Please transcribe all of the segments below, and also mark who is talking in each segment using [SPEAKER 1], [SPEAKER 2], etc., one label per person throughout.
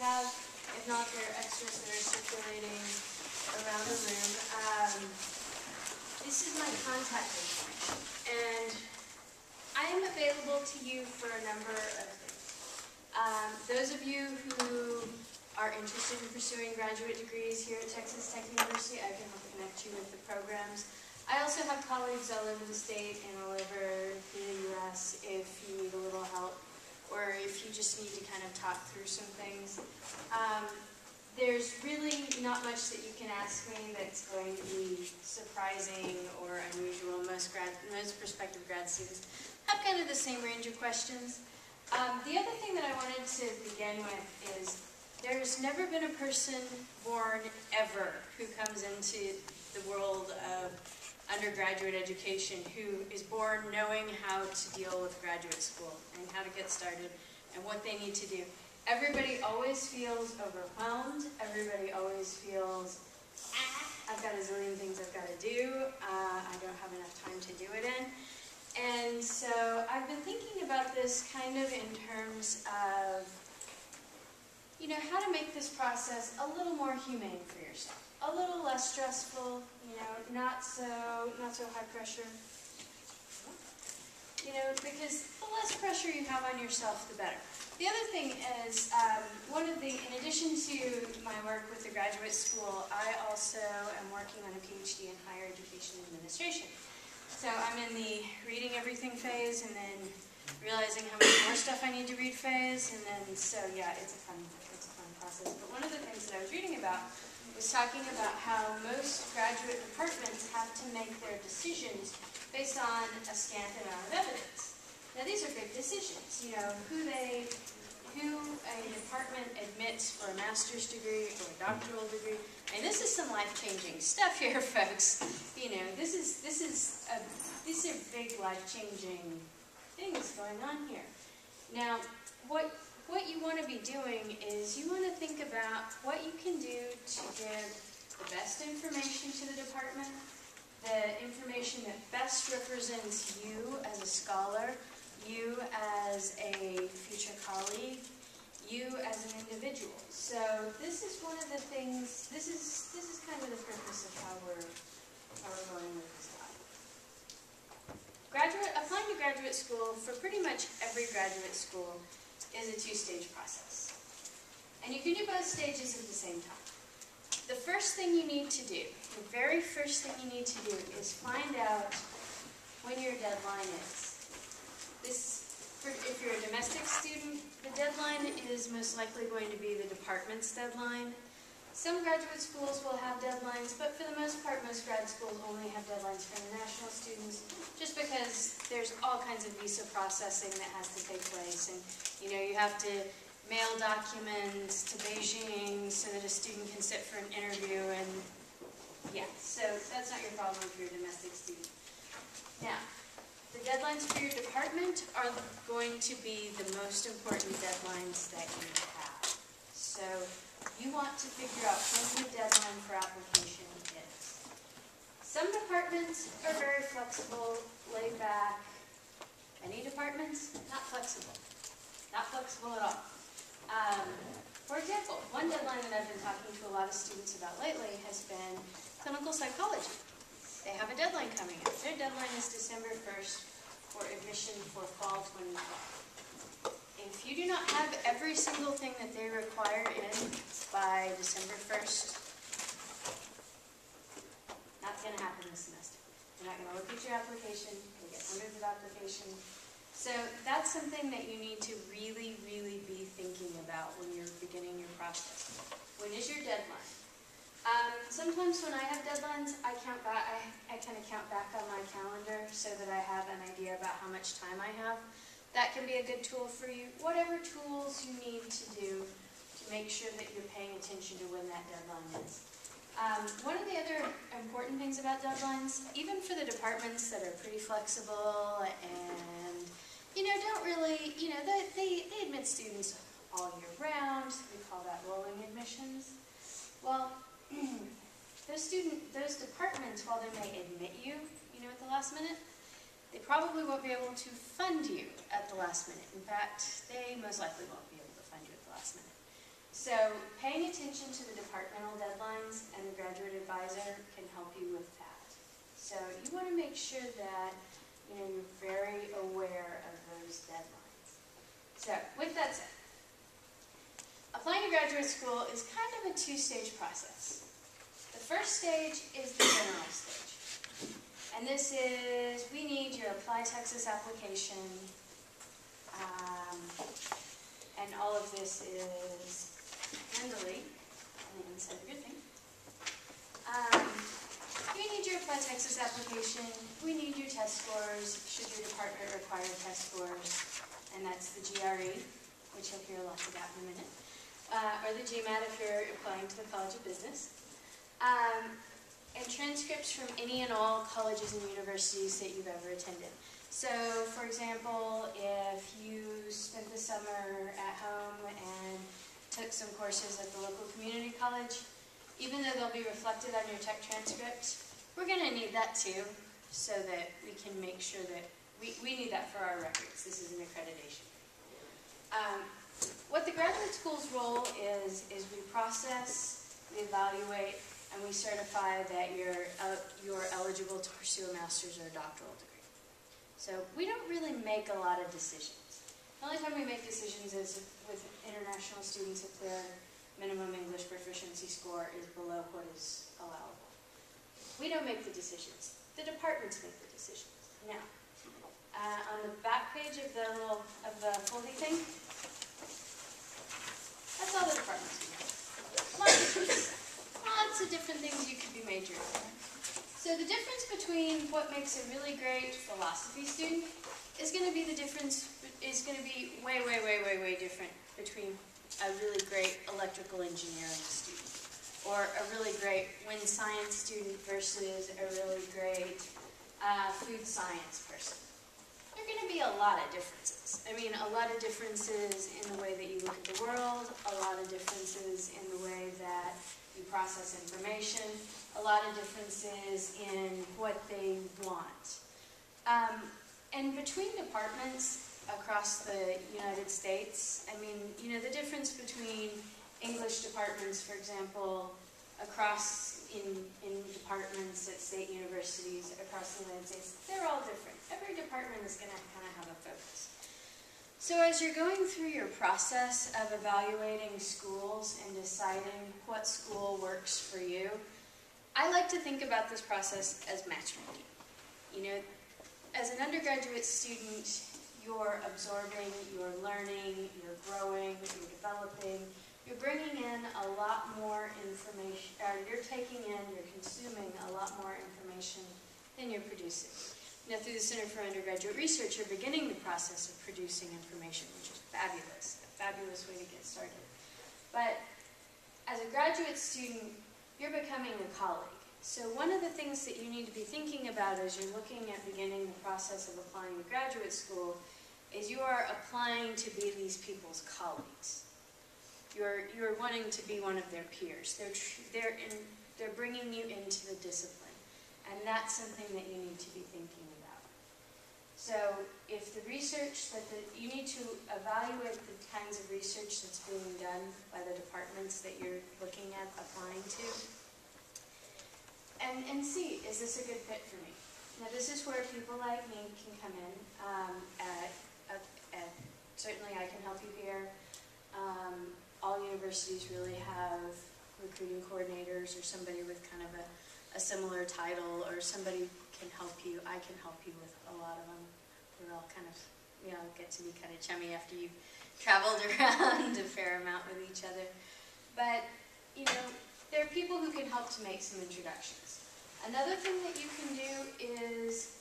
[SPEAKER 1] have. If not, there are extras that are circulating around the room. This is my contact information, and I am available to you for a number of things. Those of you who are interested in pursuing graduate degrees here at Texas Tech University, I can help connect you with the programs. I also have colleagues all over the state and all over the U.S. if you need a little help, or if you just need to kind of talk through some things. There's really not much that you can ask me that's going to be surprising or unusual. Most prospective grad students have kind of the same range of questions. The other thing that I wanted to begin with is there's never been a person born ever who comes into the world of undergraduate education who is born knowing how to deal with graduate school and how to get started and what they need to do. Everybody always feels overwhelmed. Everybody always feels, I've got a zillion things I've got to do. I don't have enough time to do it in. And so I've been thinking about this kind of in terms of, you know, how to make this process a little more humane for yourself. A little less stressful, you know, not so high pressure. You know, because the less pressure you have on yourself, the better. The other thing is, in addition to my work with the graduate school, I also am working on a PhD in higher education administration. So I'm in the reading everything phase, and then realizing how much more stuff I need to read phase, and then, so yeah, it's a fun process. But one of the things that I was reading about was talking about how most graduate departments have to make their decisions based on a scant amount of evidence. Now these are big decisions, you know, who a department admits for a master's degree or a doctoral degree. I mean, this is some life-changing stuff here, folks. You know, these are big life-changing things going on here. Now, what you want to be doing is you want to think about what you can do to give the best information to the department, the information that best represents you as a scholar, you as a future colleague, you as an individual. So this is one of the things, this is kind of the purpose of how we're going with this topic. Applying to graduate school for pretty much every graduate school is a two-stage process. And you can do both stages at the same time. The first thing you need to do, the very first thing you need to do is find out when your deadline is. If you're a domestic student, the deadline is most likely going to be the department's deadline. Some graduate schools will have deadlines, but for the most part, most grad schools only have deadlines for international students, just because there's all kinds of visa processing that has to take place. And, you know, you have to mail documents to Beijing so that a student can sit for an interview, and yeah, so that's not your problem if you're a domestic student. Now, the deadlines for your department are going to be the most important deadlines that you have. So you want to figure out when the deadline for application is. Some departments are very flexible, laid back. Many departments, not flexible. Not flexible at all. For example, one deadline that I've been talking to a lot of students about lately has been clinical psychology. They have a deadline coming up. Their deadline is December 1st for admission for fall 2012. If you do not have every single thing that they require in by December 1st, not going to happen this semester. They're not going to look at your application. You'll get hundreds of applications. So that's something that you need to really, really be thinking about when you're beginning your process. When is your deadline? Sometimes when I have deadlines, I kind of count back on my calendar so that I have an idea about how much time I have. That can be a good tool for you. Whatever tools you need to do to make sure that you're paying attention to when that deadline is. One of the other important things about deadlines, even for the departments that are pretty flexible and, you know, don't really, you know, they admit students all year round. We call that rolling admissions. Well, those departments, while they may admit you, at the last minute, they probably won't be able to fund you at the last minute. In fact, they most likely won't be able to fund you at the last minute. So paying attention to the departmental deadlines and the graduate advisor can help you with that. So you want to make sure that you're very aware of those deadlines. So with that said, applying to graduate school is kind of a two-stage process. The first stage is the general stage. And this is, we need your Apply Texas application. And all of this is handily on the inside of your thing. We need your Apply Texas application. We need your test scores, should your department require test scores. And that's the GRE, which you'll hear lots about in a minute. Or the GMAT if you're applying to the College of Business. And transcripts from any and all colleges and universities that you've ever attended. So, for example, if you spent the summer at home and took some courses at the local community college, even though they'll be reflected on your tech transcript, we're going to need that too, so that we can make sure that we need that for our records. This is an accreditation. What the graduate school's role is we process, we evaluate, and we certify that you're eligible to pursue a master's or a doctoral degree. So we don't really make a lot of decisions. The only time we make decisions is with international students if their minimum English proficiency score is below what is allowable. We don't make the decisions. The departments make the decisions. Now, on the back page of the foldy thing, that's all the departments we have. Lots of different things you could be majoring in. So the difference between what makes a really great philosophy student is going to be way, way, way, way, way different between a really great electrical engineering student or a really great wind science student versus a really great food science person. There are going to be a lot of differences. I mean, a lot of differences in the way that you look at the world, a lot of differences in the way that you process information, a lot of differences in what they want. And between departments across the United States, I mean, the difference between English departments, for example, across in departments at state universities across the United States, they're all different. Every department is going to kind of have a focus. So as you're going through your process of evaluating schools and deciding what school works for you, I like to think about this process as matchmaking. As an undergraduate student, you're absorbing, you're learning, you're growing, you're developing, you're bringing in a lot more information, or you're taking in, you're consuming a lot more information than you're producing. Through the Center for Undergraduate Research, you're beginning the process of producing information, which is fabulous, a fabulous way to get started. But as a graduate student, you're becoming a colleague. So one of the things that you need to be thinking about as you're looking at beginning the process of applying to graduate school is you are applying to be these people's colleagues. You're wanting to be one of their peers. They're bringing you into the discipline. And that's something that you need to be thinking about. So if the research you need to evaluate the kinds of research that's being done by the departments that you're looking at applying to, and see, is this a good fit for me? Now this is where people like me can come in. Certainly I can help you here. All universities really have recruiting coordinators or somebody with kind of a similar title, or somebody can help you. I can help you with a lot of them. We're all kind of, get to be kind of chummy after you've traveled around a fair amount with each other. But, there are people who can help to make some introductions. Another thing that you can do is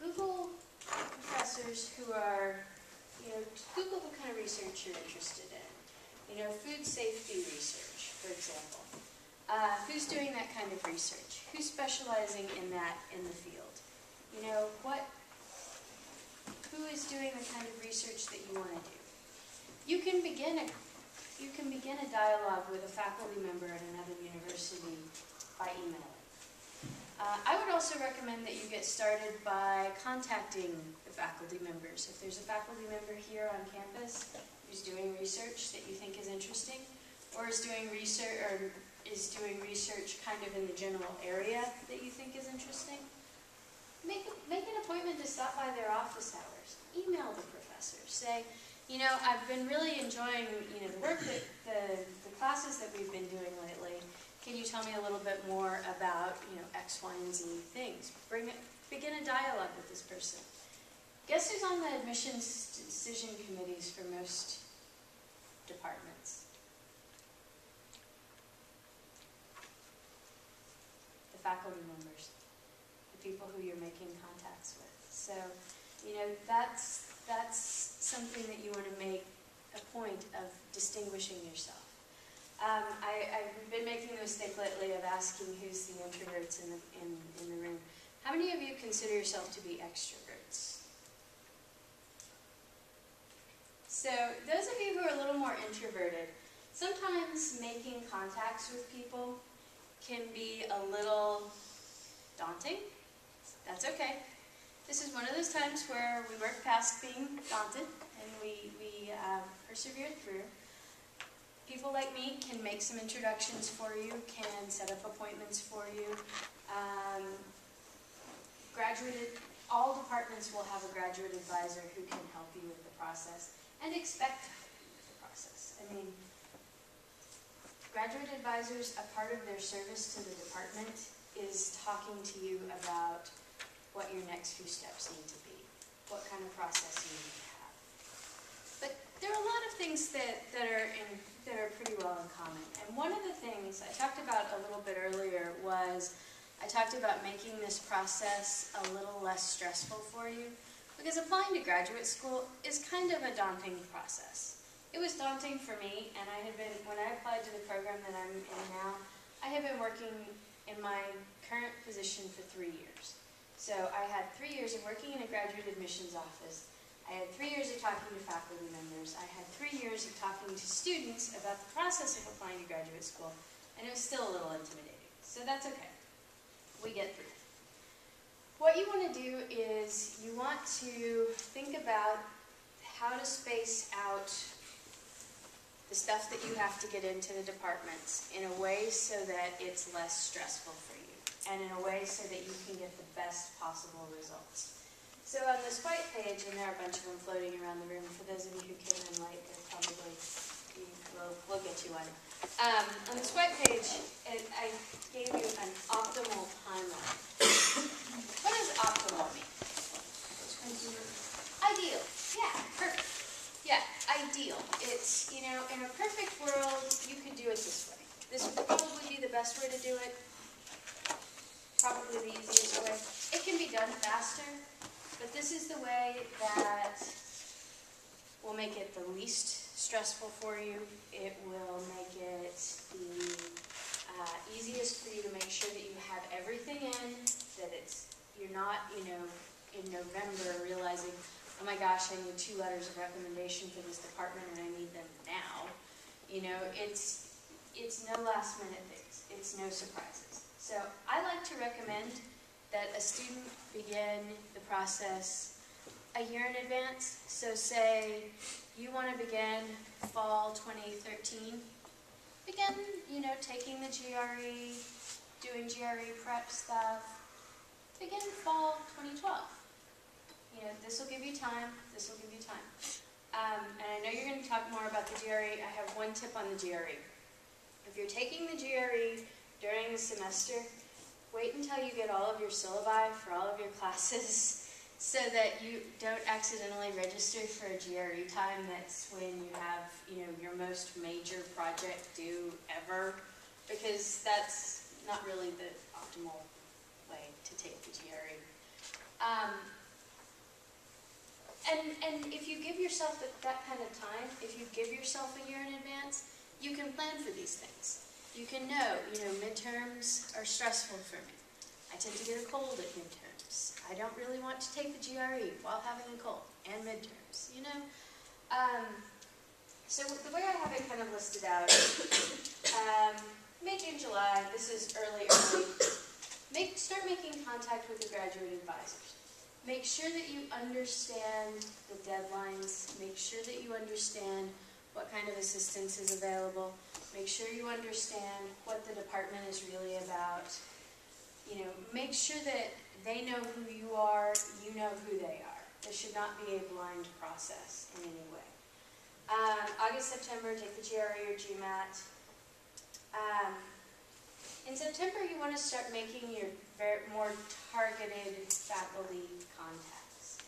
[SPEAKER 1] Google professors who are, Google what kind of research you're interested in. Food safety research, for example. Who's doing that kind of research? Who's specializing in that in the field? Who is doing the kind of research that you want to do? You can begin a dialogue with a faculty member at another university by emailing. I would also recommend that you get started by contacting the faculty members. If there's a faculty member here on campus, who's doing research that you think is interesting, or is doing research kind of in the general area that you think is interesting, make an appointment to stop by their office hours. Email the professor. Say, I've been really enjoying, the work that the classes that we've been doing lately. Can you tell me a little bit more about, X, Y, and Z things? Begin a dialogue with this person. Guess who's on the admissions decision committees for most departments? The faculty members, the people who you're making contacts with. So, that's something that you want to make a point of distinguishing yourself. I've been making the mistake lately of asking who's the introverts in the room. How many of you consider yourself to be extroverts? So those of you who are a little more introverted, sometimes making contacts with people can be a little daunting. That's okay. This is one of those times where we work past being daunted and we persevere through. People like me can make some introductions for you, can set up appointments for you. All departments will have a graduate advisor who can help you with the process and expect to help you with the process. I mean, graduate advisors, a part of their service to the department is talking to you about what your next few steps need to be, what kind of process you need to have. But there are a lot of things that are pretty well in common. And one of the things I talked about a little bit earlier was I talked about making this process a little less stressful for you, because applying to graduate school is kind of a daunting process. It was daunting for me, and when I applied to the program that I'm in now, I have been working in my current position for 3 years. So I had 3 years of working in a graduate admissions office. I had 3 years of talking to faculty members. I had 3 years of talking to students about the process of applying to graduate school, and it was still a little intimidating. So that's okay. We get through it. What you want to do is you want to think about how to space out the stuff that you have to get into the departments in a way so that it's less stressful for you, and in a way so that you can get the best possible results. So on this white page, and there are a bunch of them floating around the room, for those of you who came in late, we'll get you one. On this white page, I gave you an optimal timeline. What does optimal mean? Ideal. Yeah, perfect. Yeah, ideal. It's, in a perfect world, you could do it this way. This would probably be the best way to do it. Probably the easiest way. It can be done faster, but this is the way that will make it the least stressful for you. It will make it the easiest for you to make sure that you have everything in, that you're not, in November realizing, oh my gosh, I need 2 letters of recommendation for this department and I need them now. It's no last minute things. It's no surprises. So I like to recommend that a student begin the process a year in advance. So say you want to begin fall 2013, begin, taking the GRE, doing GRE prep stuff, begin fall 2012. This will give you time, this will give you time. And I know you're going to talk more about the GRE. I have one tip on the GRE. If you're taking the GRE during the semester, wait until you get all of your syllabi for all of your classes so that you don't accidentally register for a GRE time. That's when you have, your most major project due ever, because that's not really the optimal way to take the GRE. And if you give yourself that kind of time, if you give yourself a year in advance, you can plan for these things. You can know, midterms are stressful for me. I tend to get a cold at midterms. I don't really want to take the GRE while having a cold, and midterms, So the way I have it kind of listed out, May, June, July, this is early. Start making contact with your graduate advisors. make sure that you understand the deadlines, make sure that you understand what kind of assistance is available, make sure you understand what the department is really about. You know, make sure that they know who you are, you know who they are. This should not be a blind process in any way. August, September, take the GRE or GMAT. In September, you want to start making your more targeted faculty contacts.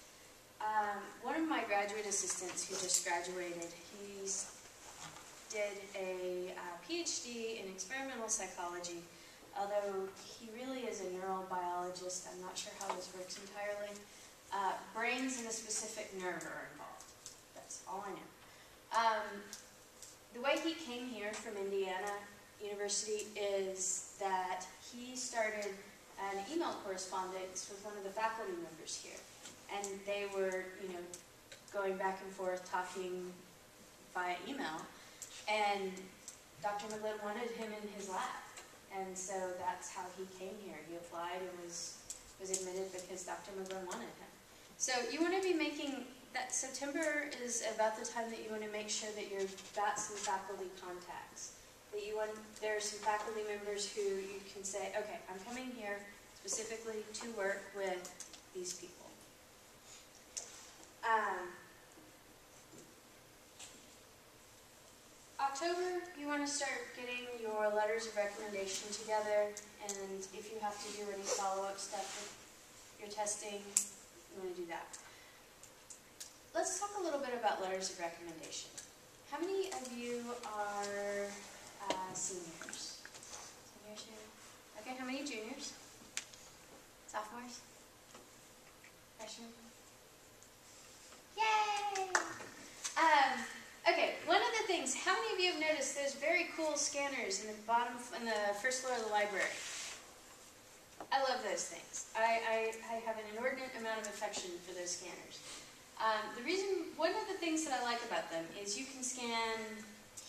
[SPEAKER 1] One of my graduate assistants who just graduated, he did a PhD in experimental psychology, although he really is a neurobiologist. I'm not sure how this works entirely. Brains and a specific nerve are involved. That's all I know. The way he came here from Indiana University is that he started an email correspondence with one of the faculty members here. And they were, you know, going back and forth talking via email. And Dr. McGlynn wanted him in his lab. And so that's how he came here. He applied and was admitted because Dr. McGlynn wanted him. So you want to be making that September is about the time that you want to make sure that you've got some faculty contacts. That you want, there are some faculty members who you can say, okay, I'm coming here specifically to work with these people. October, you want to start getting your letters of recommendation together, and if you have to do any follow-up stuff with your testing, you want to do that. Let's talk a little bit about letters of recommendation. How many of you are seniors? Seniors here? Okay, how many juniors? Sophomores? Freshmen? Yay! Okay, one of the things, how many of you have noticed those very cool scanners in the bottom, in the first floor of the library? I love those things. I have an inordinate amount of affection for those scanners. One of the things that I like about them is you can scan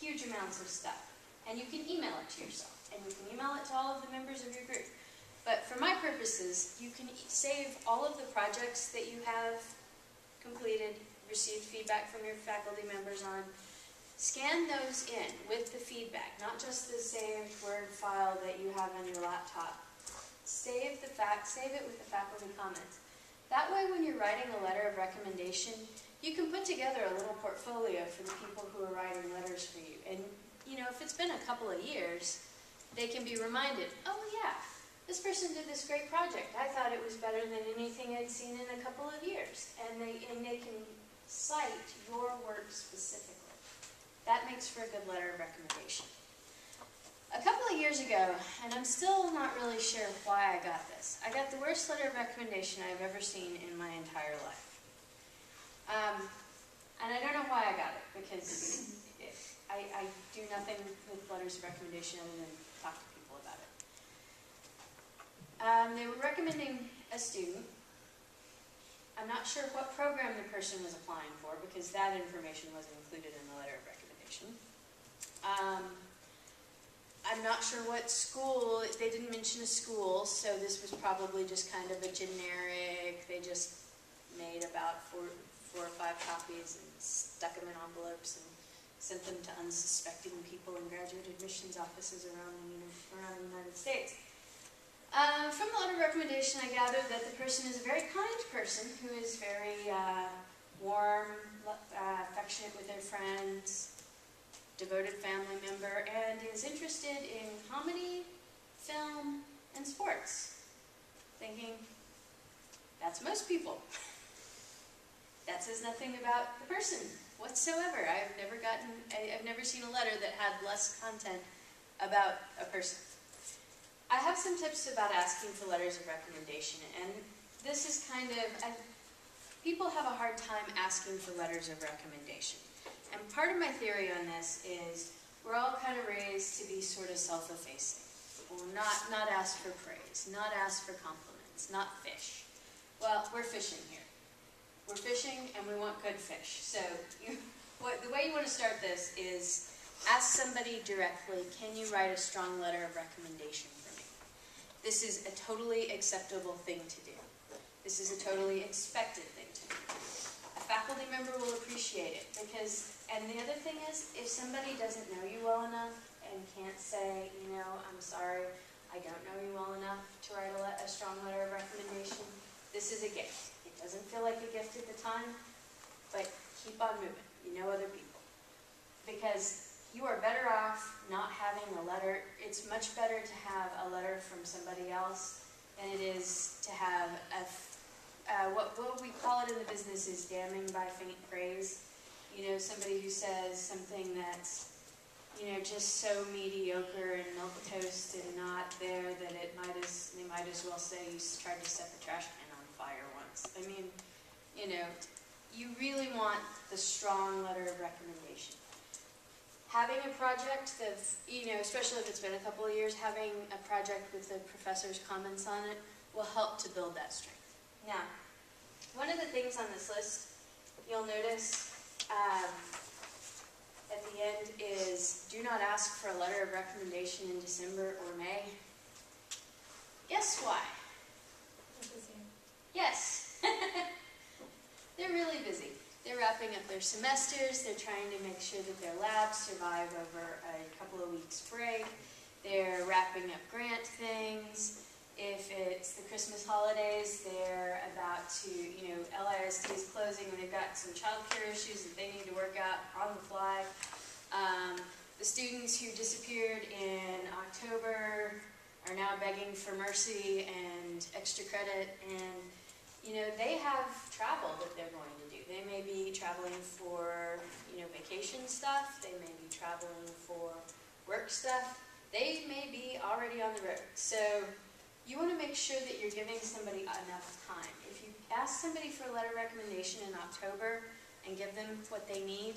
[SPEAKER 1] huge amounts of stuff, and you can email it to yourself, and you can email it to all of the members of your group. But for my purposes, you can save all of the projects that you have completed, received feedback from your faculty members on. Scan those in with the feedback, not just the saved Word file that you have on your laptop. Save it with the faculty comments. That way, when you're writing a letter of recommendation, you can put together a little portfolio for the people who are writing letters for you. And, you know, if it's been a couple of years, they can be reminded, oh yeah, this person did this great project. I thought it was better than anything I'd seen in a couple of years. And they can cite your work specifically. That makes for a good letter of recommendation. A couple of years ago, and I'm still not really sure why I got this, I got the worst letter of recommendation I've ever seen in my entire life. And I don't know why I got it, because I do nothing with letters of recommendation other than talk to people about it. They were recommending a student. I'm not sure what program the person was applying for, because that information wasn't included in the letter of recommendation. I'm not sure what school, they didn't mention a school, so this was probably just kind of a generic, they just made about four or five copies and stuck them in envelopes and sent them to unsuspecting people in graduate admissions offices around the United States. From the letter of recommendation, I gathered that the person is a very kind person who is very warm, affectionate with their friends, devoted family member, and is interested in comedy, film, and sports. Thinking, that's most people. That says nothing about the person whatsoever. I've never seen a letter that had less content about a person. I have some tips about asking for letters of recommendation, and this is kind of, people have a hard time asking for letters of recommendation. And part of my theory on this is we're all kind of raised to be sort of self-effacing. We'll not ask for praise, not ask for compliments, not fish. Well, we're fishing here. We're fishing and we want good fish. So the way you want to start this is ask somebody directly, can you write a strong letter of recommendation for me? This is a totally acceptable thing to do. This is a totally expected thing to do. A faculty member will appreciate it because, and the other thing is, if somebody doesn't know you well enough and can't say, you know, I'm sorry, I don't know you well enough to write a strong letter of recommendation, this is a gift. It doesn't feel like a gift at the time, but keep on moving. You know other people. Because you are better off not having a letter. It's much better to have a letter from somebody else than it is to have what we call it in the business is damning by faint praise. You know, somebody who says something that's, you know, just so mediocre and milquetoast and not there that they might as well say you tried to set the trash can on fire once. I mean, you know, you really want the strong letter of recommendation. Having a project that, you know, especially if it's been a couple of years, having a project with the professor's comments on it will help to build that strength. Now, one of the things on this list you'll notice at the end is do not ask for a letter of recommendation in December or May. Guess why? Yes. They're really busy. They're wrapping up their semesters. They're trying to make sure that their labs survive over a couple of weeks break. They're wrapping up grant things. If it's the Christmas holidays, they're about to, you know, LISD is closing and they've got some childcare issues that they need to work out on the fly. The students who disappeared in October are now begging for mercy and extra credit, and you know, they have travel that they're going to do. They may be traveling for, you know, vacation stuff. They may be traveling for work stuff. They may be already on the road. So you want to make sure that you're giving somebody enough time. If you ask somebody for a letter of recommendation in October and give them what they need,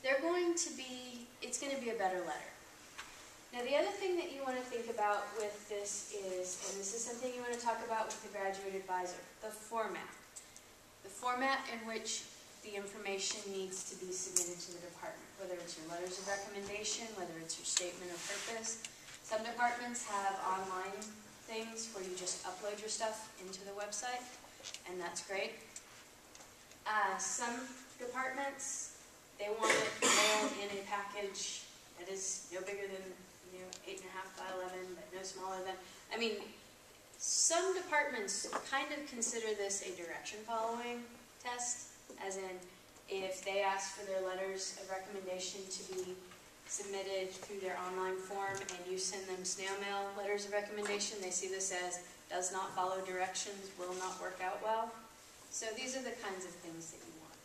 [SPEAKER 1] it's going to be a better letter. Now, the other thing that you want to think about with this is, and this is something you want to talk about with the graduate advisor, the format. The format in which the information needs to be submitted to the department, whether it's your letters of recommendation, whether it's your statement of purpose. Some departments have online things where you just upload your stuff into the website, and that's great. Some departments, they want it mailed in a package that is no bigger than 8.5 by 11, but no smaller than, I mean, some departments kind of consider this a direction following test, as in if they ask for their letters of recommendation to be submitted through their online form and you send them snail mail letters of recommendation, they see this as does not follow directions, will not work out well. So these are the kinds of things that you want.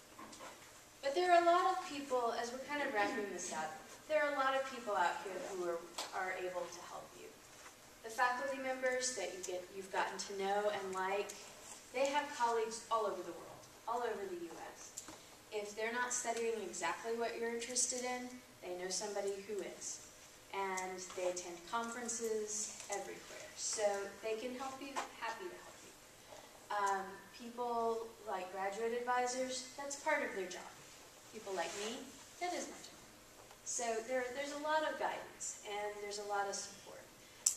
[SPEAKER 1] But there are a lot of people, as we're kind of wrapping this up, there are a lot of people out here who are able to help you. The faculty members that you've gotten to know and like, they have colleagues all over the world, all over the U.S. If they're not studying exactly what you're interested in, they know somebody who is. And they attend conferences everywhere. So they can help you, happy to help you. People like graduate advisors, that's part of their job. People like me, that is my job. So there's a lot of guidance, and there's a lot of support.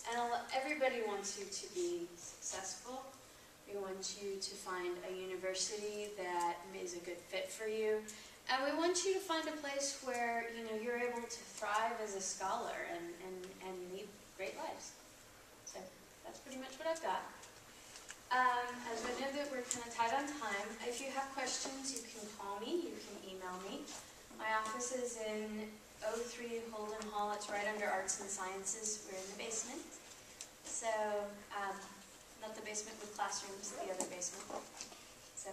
[SPEAKER 1] And everybody wants you to be successful. We want you to find a university that is a good fit for you. And we want you to find a place where, you know, you're able to thrive as a scholar and lead great lives. So that's pretty much what I've got. As I know that we're kind of tight on time, if you have questions, you can call me, you can email me. My office is in 03 Holden Hall. It's right under Arts and Sciences. We're in the basement. So, not the basement with classrooms, the other basement. So.